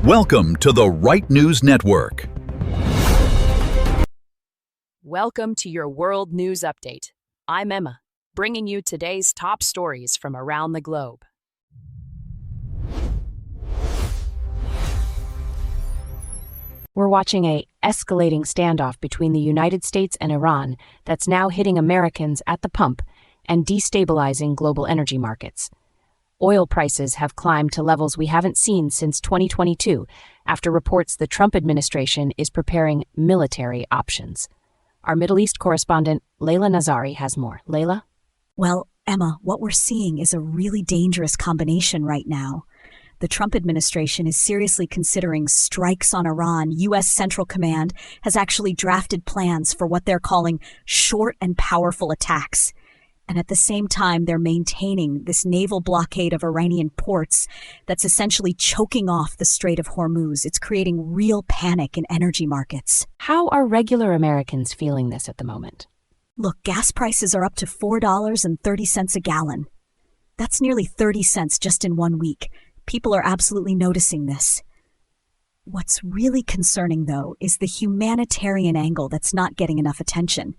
Welcome to the Right News Network. Welcome to your World News Update. I'm Emma, bringing you today's top stories from around the globe. We're watching a escalating standoff between the United States and Iran that's now hitting Americans at the pump and destabilizing global energy markets. Oil prices have climbed to levels we haven't seen since 2022 after reports the Trump administration is preparing military options. Our Middle East correspondent, Layla Nazari, has more. Layla? Well, Emma, what we're seeing is a really dangerous combination right now. The Trump administration is seriously considering strikes on Iran. U.S. Central Command has actually drafted plans for what they're calling short and powerful attacks. And at the same time, they're maintaining this naval blockade of Iranian ports that's essentially choking off the Strait of Hormuz. It's creating real panic in energy markets. How are regular Americans feeling this at the moment? Look, gas prices are up to $4.30 a gallon. That's nearly 30 cents just in 1 week. People are absolutely noticing this. What's really concerning, though, is the humanitarian angle that's not getting enough attention.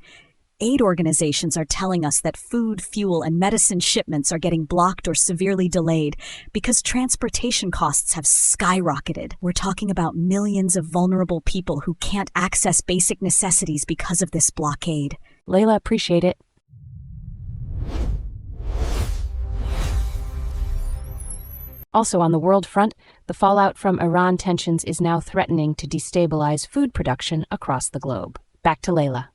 Aid organizations are telling us that food, fuel, and medicine shipments are getting blocked or severely delayed because transportation costs have skyrocketed. We're talking about millions of vulnerable people who can't access basic necessities because of this blockade. Layla, appreciate it. Also on the world front, the fallout from Iran tensions is now threatening to destabilize food production across the globe. Back to Layla.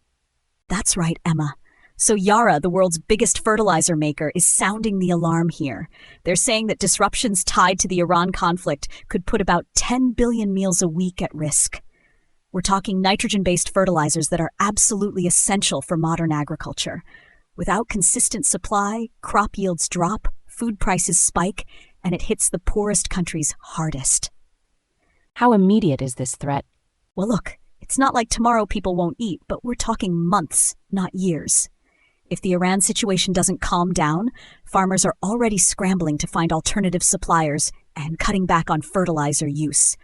That's right, Emma. So Yara, the world's biggest fertilizer maker, is sounding the alarm here. They're saying that disruptions tied to the Iran conflict could put about 10 billion meals a week at risk. We're talking nitrogen-based fertilizers that are absolutely essential for modern agriculture. Without consistent supply, crop yields drop, food prices spike, and it hits the poorest countries hardest. How immediate is this threat? Well, look, it's not like tomorrow people won't eat, but we're talking months, not years. If the Iran situation doesn't calm down, farmers are already scrambling to find alternative suppliers and cutting back on fertilizer use.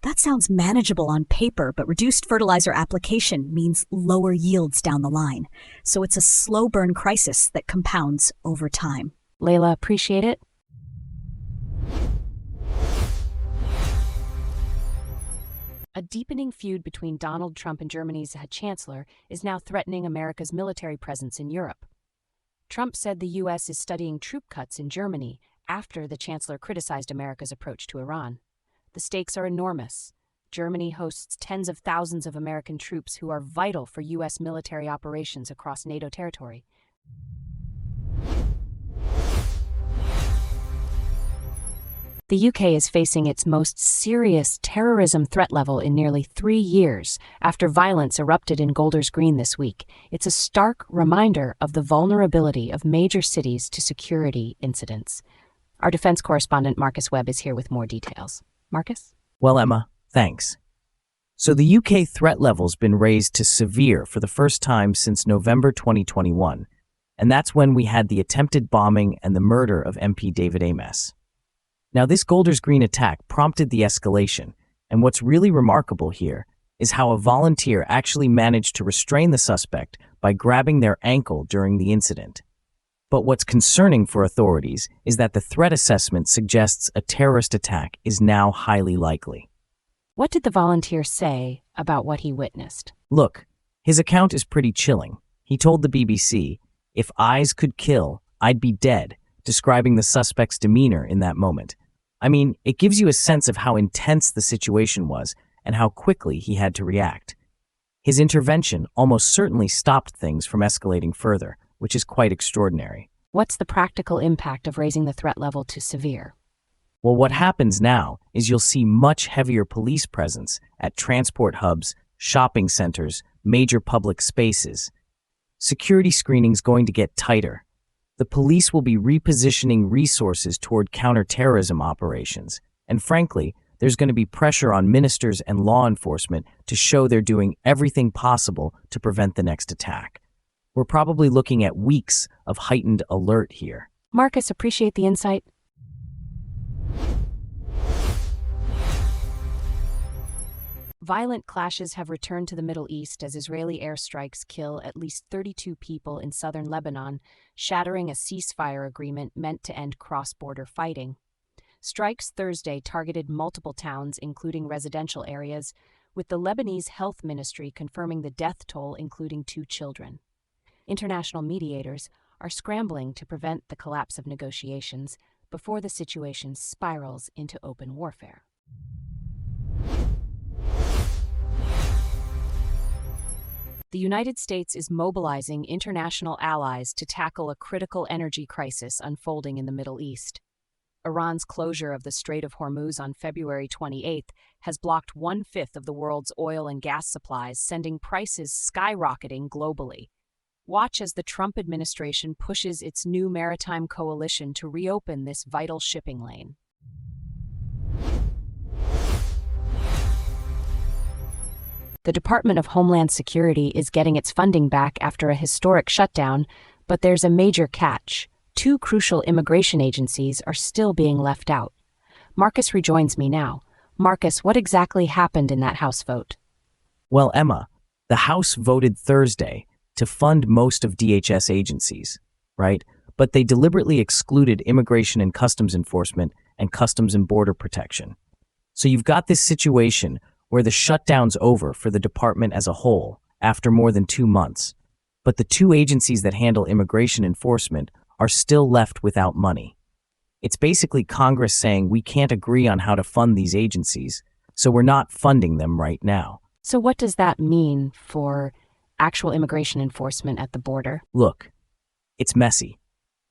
That sounds manageable on paper, but reduced fertilizer application means lower yields down the line. So it's a slow burn crisis that compounds over time. Layla, appreciate it. A deepening feud between Donald Trump and Germany's Chancellor is now threatening America's military presence in Europe. Trump said the U.S. is studying troop cuts in Germany after the Chancellor criticized America's approach to Iran. The stakes are enormous. Germany hosts tens of thousands of American troops who are vital for U.S. military operations across NATO territory. The UK is facing its most serious terrorism threat level in nearly 3 years after violence erupted in Golders Green this week. It's a stark reminder of the vulnerability of major cities to security incidents. Our defense correspondent Marcus Webb is here with more details. Marcus? Well, Emma, thanks. So the UK threat level's been raised to severe for the first time since November 2021, and that's when we had the attempted bombing and the murder of MP David Amess. Now, this Golders Green attack prompted the escalation, and what's really remarkable here is how a volunteer actually managed to restrain the suspect by grabbing their ankle during the incident. But what's concerning for authorities is that the threat assessment suggests a terrorist attack is now highly likely. What did the volunteer say about what he witnessed? Look, his account is pretty chilling. He told the BBC, "If eyes could kill, I'd be dead," describing the suspect's demeanor in that moment. I mean, it gives you a sense of how intense the situation was and how quickly he had to react. His intervention almost certainly stopped things from escalating further, which is quite extraordinary. What's the practical impact of raising the threat level to severe? Well, what happens now is you'll see much heavier police presence at transport hubs, shopping centers, major public spaces. Security screening's going to get tighter. The police will be repositioning resources toward counterterrorism operations, and frankly, there's going to be pressure on ministers and law enforcement to show they're doing everything possible to prevent the next attack. We're probably looking at weeks of heightened alert here. Marcus, appreciate the insight. Violent clashes have returned to the Middle East as Israeli airstrikes kill at least 32 people in southern Lebanon, shattering a ceasefire agreement meant to end cross-border fighting. Strikes Thursday targeted multiple towns, including residential areas, with the Lebanese Health Ministry confirming the death toll, including 2 children. International mediators are scrambling to prevent the collapse of negotiations before the situation spirals into open warfare. The United States is mobilizing international allies to tackle a critical energy crisis unfolding in the Middle East. Iran's closure of the Strait of Hormuz on February 28 has blocked 1/5 of the world's oil and gas supplies, sending prices skyrocketing globally. Watch as the Trump administration pushes its new maritime coalition to reopen this vital shipping lane. The Department of Homeland Security is getting its funding back after a historic shutdown, but there's a major catch. 2 crucial immigration agencies are still being left out. Marcus rejoins me now. Marcus, what exactly happened in that House vote? Well, Emma, the House voted Thursday to fund most of DHS agencies, right? But they deliberately excluded Immigration and Customs Enforcement and Customs and Border Protection. So you've got this situation where the shutdown's over for the department as a whole after more than 2 months, but the 2 agencies that handle immigration enforcement are still left without money. It's basically Congress saying we can't agree on how to fund these agencies, so we're not funding them right now. So what does that mean for actual immigration enforcement at the border? Look, it's messy.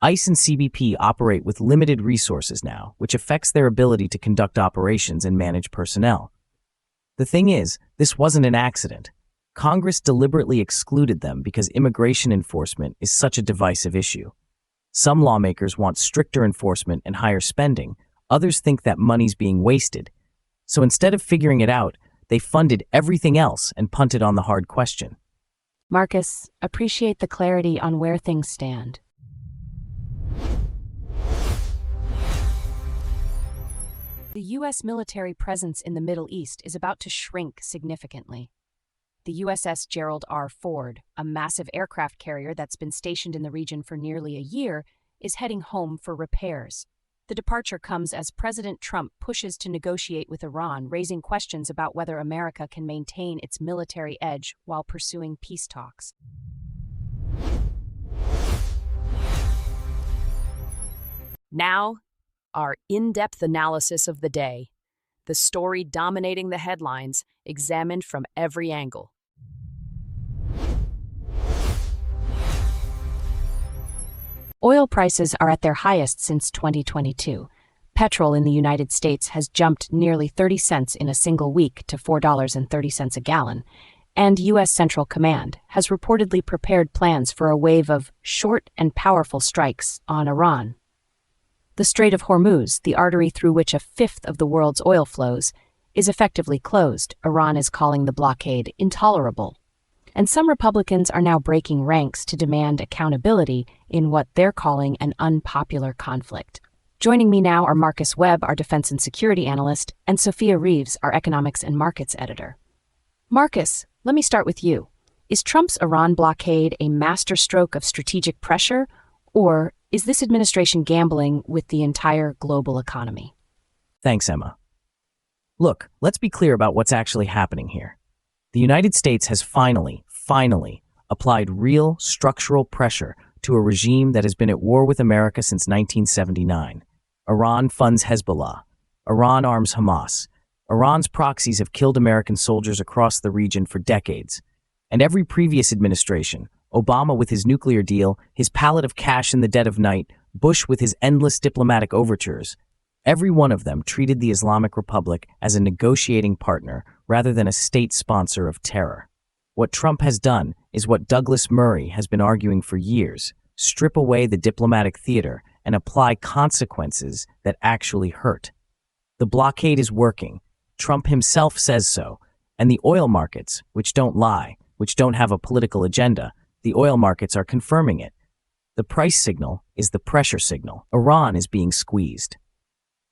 ICE and CBP operate with limited resources now, which affects their ability to conduct operations and manage personnel. The thing is, this wasn't an accident. Congress deliberately excluded them because immigration enforcement is such a divisive issue. Some lawmakers want stricter enforcement and higher spending. Others think that money's being wasted. So instead of figuring it out, they funded everything else and punted on the hard question. Marcus, appreciate the clarity on where things stand. The U.S. military presence in the Middle East is about to shrink significantly. The USS Gerald R. Ford, a massive aircraft carrier that's been stationed in the region for nearly a year, is heading home for repairs. The departure comes as President Trump pushes to negotiate with Iran, raising questions about whether America can maintain its military edge while pursuing peace talks. Now, our in-depth analysis of the day. The story dominating the headlines, examined from every angle. Oil prices are at their highest since 2022. Petrol in the United States has jumped nearly 30 cents in a single week to $4.30 a gallon, and U.S. Central Command has reportedly prepared plans for a wave of short and powerful strikes on Iran. The Strait of Hormuz, the artery through which 1/5 of the world's oil flows, is effectively closed. Iran is calling the blockade intolerable. And some Republicans are now breaking ranks to demand accountability in what they're calling an unpopular conflict. Joining me now are Marcus Webb, our defense and security analyst, and Sophia Reeves, our economics and markets editor. Marcus, let me start with you. Is Trump's Iran blockade a masterstroke of strategic pressure, or is this administration gambling with the entire global economy? Thanks, Emma. Look, let's be clear about what's actually happening here. The United States has finally applied real structural pressure to a regime that has been at war with America since 1979. Iran funds Hezbollah. Iran arms Hamas. Iran's proxies have killed American soldiers across the region for decades. And every previous administration, Obama with his nuclear deal, his pallet of cash in the dead of night, Bush with his endless diplomatic overtures, every one of them treated the Islamic Republic as a negotiating partner rather than a state sponsor of terror. What Trump has done is what Douglas Murray has been arguing for years: strip away the diplomatic theater and apply consequences that actually hurt. The blockade is working. Trump himself says so. And the oil markets, which don't lie, which don't have a political agenda, the oil markets are confirming it. The price signal is the pressure signal. Iran is being squeezed.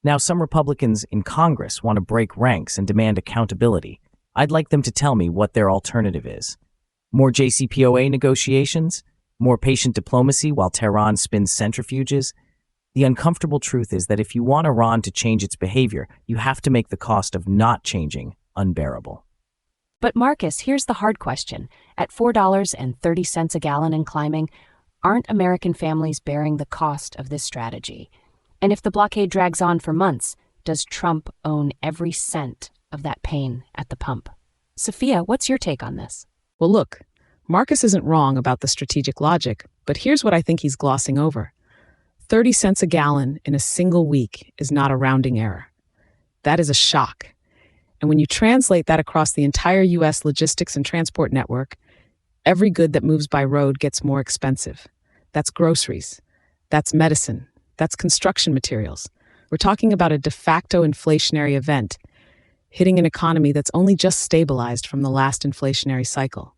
Now, some Republicans in Congress want to break ranks and demand accountability. I'd like them to tell me what their alternative is. More JCPOA negotiations? More patient diplomacy while Tehran spins centrifuges? The uncomfortable truth is that if you want Iran to change its behavior, you have to make the cost of not changing unbearable. But Marcus, here's the hard question. At $4.30 a gallon and climbing, aren't American families bearing the cost of this strategy? And if the blockade drags on for months, does Trump own every cent of that pain at the pump? Sophia, what's your take on this? Well, look, Marcus isn't wrong about the strategic logic, but here's what I think he's glossing over. 30 cents a gallon in a single week is not a rounding error. That is a shock. And when you translate that across the entire U.S. logistics and transport network, every good that moves by road gets more expensive. That's groceries. That's medicine. That's construction materials. We're talking about a de facto inflationary event hitting an economy that's only just stabilized from the last inflationary cycle.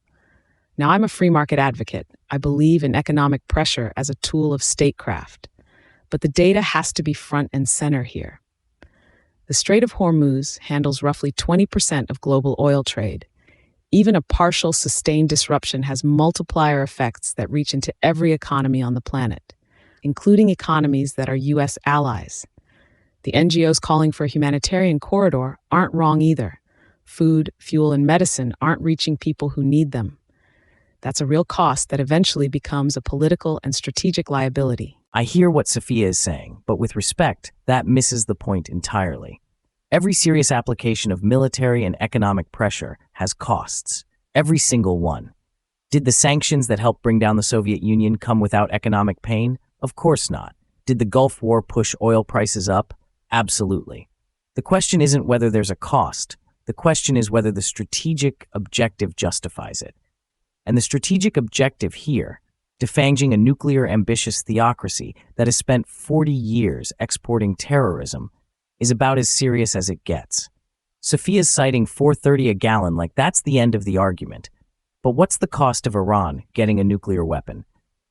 Now, I'm a free market advocate. I believe in economic pressure as a tool of statecraft. But the data has to be front and center here. The Strait of Hormuz handles roughly 20% of global oil trade. Even a partial, sustained disruption has multiplier effects that reach into every economy on the planet, including economies that are U.S. allies. The NGOs calling for a humanitarian corridor aren't wrong either. Food, fuel, and medicine aren't reaching people who need them. That's a real cost that eventually becomes a political and strategic liability. I hear what Sophia is saying, but with respect, that misses the point entirely. Every serious application of military and economic pressure has costs. Every single one. Did the sanctions that helped bring down the Soviet Union come without economic pain? Of course not. Did the Gulf War push oil prices up? Absolutely. The question isn't whether there's a cost. The question is whether the strategic objective justifies it. And the strategic objective here, defanging a nuclear-ambitious theocracy that has spent 40 years exporting terrorism, is about as serious as it gets. Sophia's citing $4.30 a gallon like that's the end of the argument. But what's the cost of Iran getting a nuclear weapon?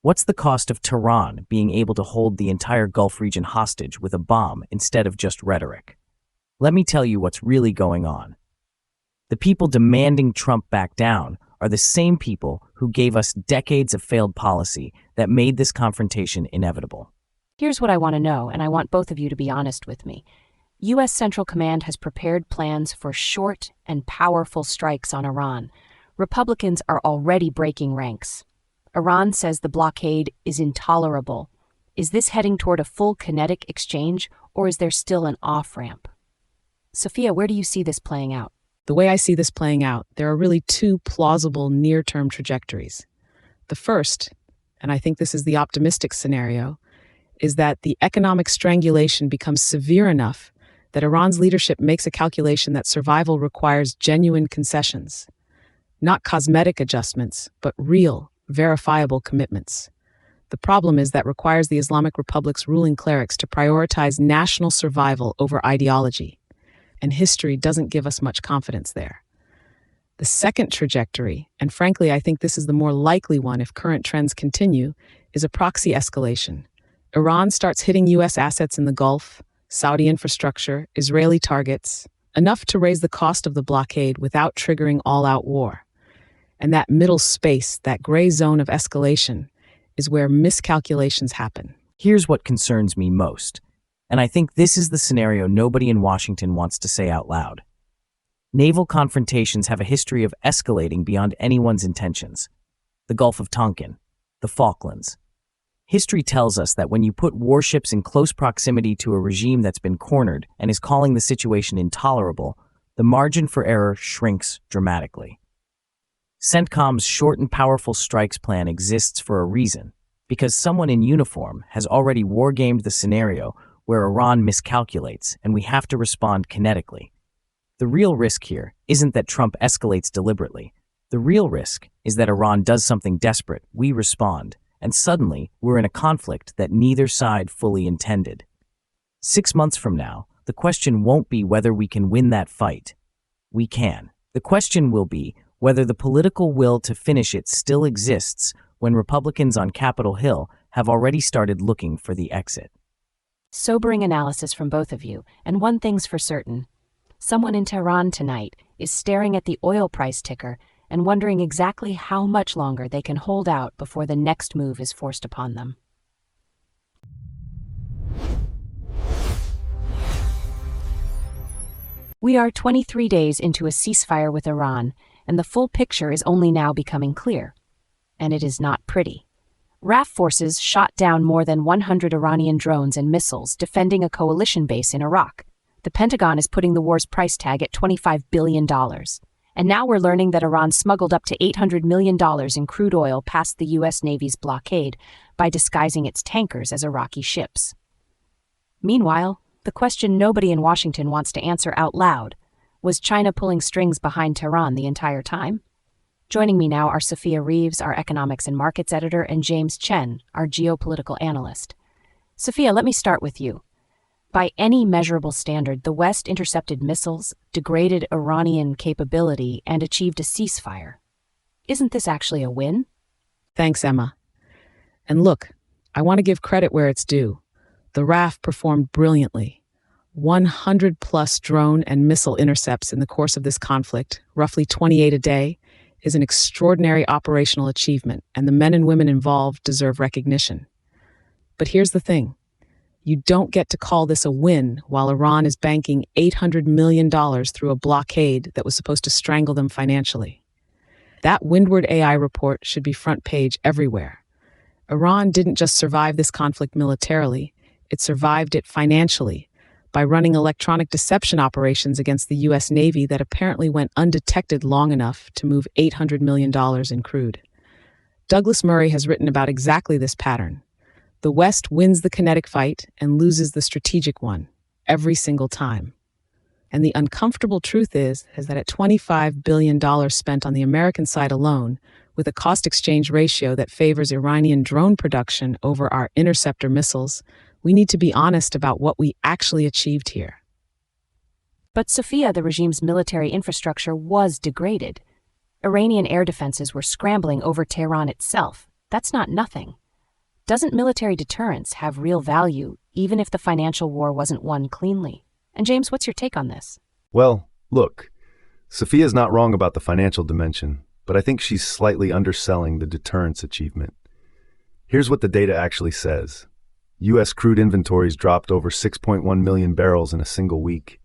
What's the cost of Tehran being able to hold the entire Gulf region hostage with a bomb instead of just rhetoric? Let me tell you what's really going on. The people demanding Trump back down are the same people who gave us decades of failed policy that made this confrontation inevitable. Here's what I want to know, and I want both of you to be honest with me. U.S. Central Command has prepared plans for short and powerful strikes on Iran. Republicans are already breaking ranks. Iran says the blockade is intolerable. Is this heading toward a full kinetic exchange, or is there still an off-ramp? Sophia, where do you see this playing out? The way I see this playing out, there are really two plausible near-term trajectories. The first, and I think this is the optimistic scenario, is that the economic strangulation becomes severe enough that Iran's leadership makes a calculation that survival requires genuine concessions. Not cosmetic adjustments, but real, verifiable commitments. The problem is that requires the Islamic Republic's ruling clerics to prioritize national survival over ideology. And history doesn't give us much confidence there. The second trajectory, and frankly I think this is the more likely one if current trends continue, is a proxy escalation. Iran starts hitting U.S. assets in the Gulf, Saudi infrastructure, Israeli targets, enough to raise the cost of the blockade without triggering all-out war. And that middle space, that gray zone of escalation, is where miscalculations happen. Here's what concerns me most. And I think this is the scenario nobody in Washington wants to say out loud. Naval confrontations have a history of escalating beyond anyone's intentions. The Gulf of Tonkin, the Falklands. History tells us that when you put warships in close proximity to a regime that's been cornered and is calling the situation intolerable, the margin for error shrinks dramatically. CENTCOM's short and powerful strikes plan exists for a reason, because someone in uniform has already wargamed the scenario where Iran miscalculates and we have to respond kinetically. The real risk here isn't that Trump escalates deliberately. The real risk is that Iran does something desperate, we respond, and suddenly we're in a conflict that neither side fully intended. 6 months from now, the question won't be whether we can win that fight. We can. The question will be whether the political will to finish it still exists when Republicans on Capitol Hill have already started looking for the exit. Sobering analysis from both of you, and one thing's for certain. Someone in Tehran tonight is staring at the oil price ticker and wondering exactly how much longer they can hold out before the next move is forced upon them. We are 23 days into a ceasefire with Iran, and the full picture is only now becoming clear. And it is not pretty. RAF forces shot down more than 100 Iranian drones and missiles defending a coalition base in Iraq. The Pentagon is putting the war's price tag at $25 billion. And now we're learning that Iran smuggled up to $800 million in crude oil past the U.S. Navy's blockade by disguising its tankers as Iraqi ships. Meanwhile, the question nobody in Washington wants to answer out loud: was China pulling strings behind Tehran the entire time? Joining me now are Sophia Reeves, our economics and markets editor, and James Chen, our geopolitical analyst. Sophia, let me start with you. By any measurable standard, the West intercepted missiles, degraded Iranian capability, and achieved a ceasefire. Isn't this actually a win? Thanks, Emma. And look, I want to give credit where it's due. The RAF performed brilliantly. 100-plus drone and missile intercepts in the course of this conflict, roughly 28 a day, is an extraordinary operational achievement, and the men and women involved deserve recognition. But here's the thing. You don't get to call this a win while Iran is banking $800 million through a blockade that was supposed to strangle them financially. That Windward AI report should be front page everywhere. Iran didn't just survive this conflict militarily, it survived it financially by running electronic deception operations against the U.S. Navy that apparently went undetected long enough to move $800 million in crude. Douglas Murray has written about exactly this pattern. The West wins the kinetic fight and loses the strategic one, every single time. And the uncomfortable truth is that at $25 billion spent on the American side alone, with a cost-exchange ratio that favors Iranian drone production over our interceptor missiles, we need to be honest about what we actually achieved here. But Sophia, the regime's military infrastructure was degraded. Iranian air defenses were scrambling over Tehran itself. That's not nothing. Doesn't military deterrence have real value, even if the financial war wasn't won cleanly? And James, what's your take on this? Well, look, Sophia's not wrong about the financial dimension, but I think she's slightly underselling the deterrence achievement. Here's what the data actually says. U.S. crude inventories dropped over 6.1 million barrels in a single week.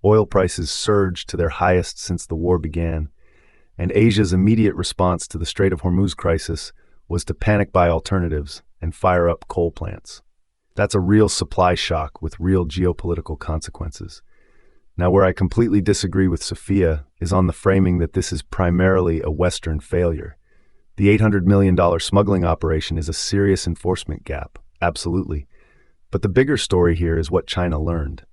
Oil prices surged to their highest since the war began. And Asia's immediate response to the Strait of Hormuz crisis was to panic buy alternatives and fire up coal plants. That's a real supply shock with real geopolitical consequences. Now, where I completely disagree with Sophia is on the framing that this is primarily a Western failure. The $800 million smuggling operation is a serious enforcement gap. Absolutely. But the bigger story here is what China learned.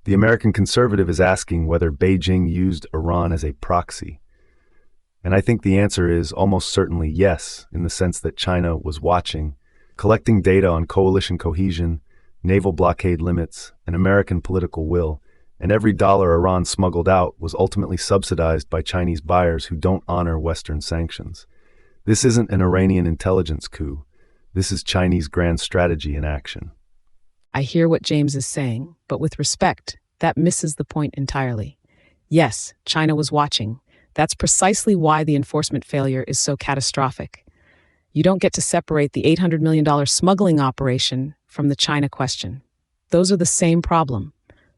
The American conservative is asking whether Beijing used Iran as a proxy. And I think the answer is almost certainly yes, in the sense that China was watching, collecting data on coalition cohesion, naval blockade limits, and American political will, and every dollar Iran smuggled out was ultimately subsidized by Chinese buyers who don't honor Western sanctions. This isn't an Iranian intelligence coup. This is Chinese grand strategy in action. I hear what James is saying, but with respect, that misses the point entirely. Yes, China was watching. That's precisely why the enforcement failure is so catastrophic. You don't get to separate the $800 million smuggling operation from the China question. Those are the same problem.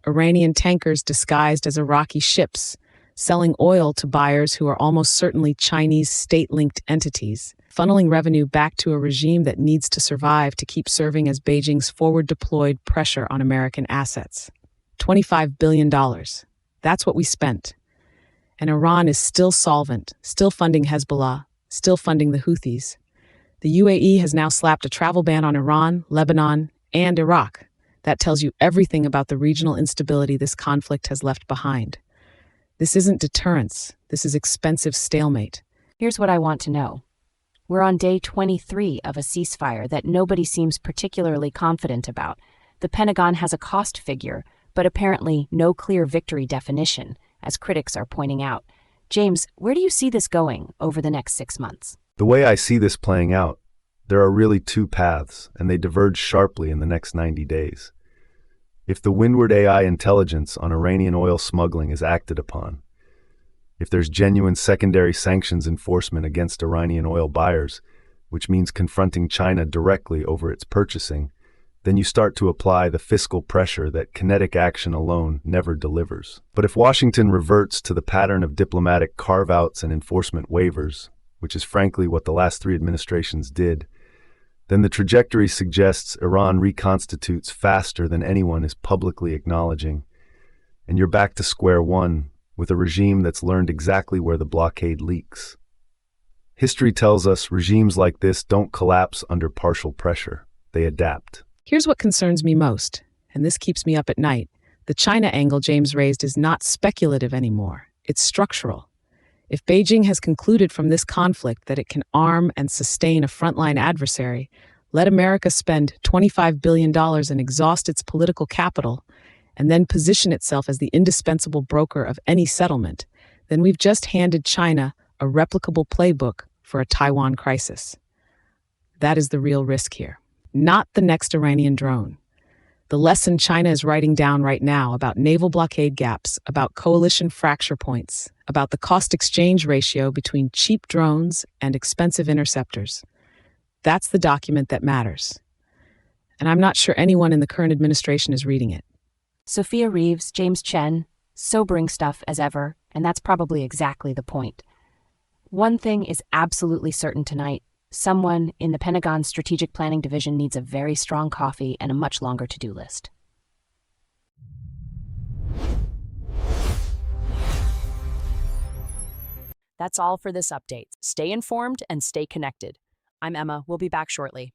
Iranian tankers disguised as Iraqi ships, selling oil to buyers who are almost certainly Chinese state-linked entities, funneling revenue back to a regime that needs to survive to keep serving as Beijing's forward-deployed pressure on American assets. $25 billion. That's what we spent. And Iran is still solvent, still funding Hezbollah, still funding the Houthis. The UAE has now slapped a travel ban on Iran, Lebanon, and Iraq. That tells you everything about the regional instability this conflict has left behind. This isn't deterrence. This is expensive stalemate. Here's what I want to know. We're on day 23 of a ceasefire that nobody seems particularly confident about. The Pentagon has a cost figure, but apparently no clear victory definition, as critics are pointing out. James, where do you see this going over the next 6 months? The way I see this playing out, there are really two paths, and they diverge sharply in the next 90 days. If the windward AI intelligence on Iranian oil smuggling is acted upon, if there's genuine secondary sanctions enforcement against Iranian oil buyers, which means confronting China directly over its purchasing, then you start to apply the fiscal pressure that kinetic action alone never delivers. But if Washington reverts to the pattern of diplomatic carve-outs and enforcement waivers, which is frankly what the last 3 administrations did, then the trajectory suggests Iran reconstitutes faster than anyone is publicly acknowledging, and you're back to square one with a regime that's learned exactly where the blockade leaks. History tells us regimes like this don't collapse under partial pressure. They adapt. Here's what concerns me most, and this keeps me up at night. The China angle James raised is not speculative anymore. It's structural. If Beijing has concluded from this conflict that it can arm and sustain a frontline adversary, let America spend $25 billion and exhaust its political capital, and then position itself as the indispensable broker of any settlement, then we've just handed China a replicable playbook for a Taiwan crisis. That is the real risk here. Not the next Iranian drone. The lesson China is writing down right now about naval blockade gaps, about coalition fracture points, about the cost exchange ratio between cheap drones and expensive interceptors. That's the document that matters. And I'm not sure anyone in the current administration is reading it. Sophia Reeves, James Chen, sobering stuff as ever, and that's probably exactly the point. One thing is absolutely certain tonight. Someone in the Pentagon's Strategic Planning Division needs a very strong coffee and a much longer to-do list. That's all for this update. Stay informed and stay connected. I'm Emma. We'll be back shortly.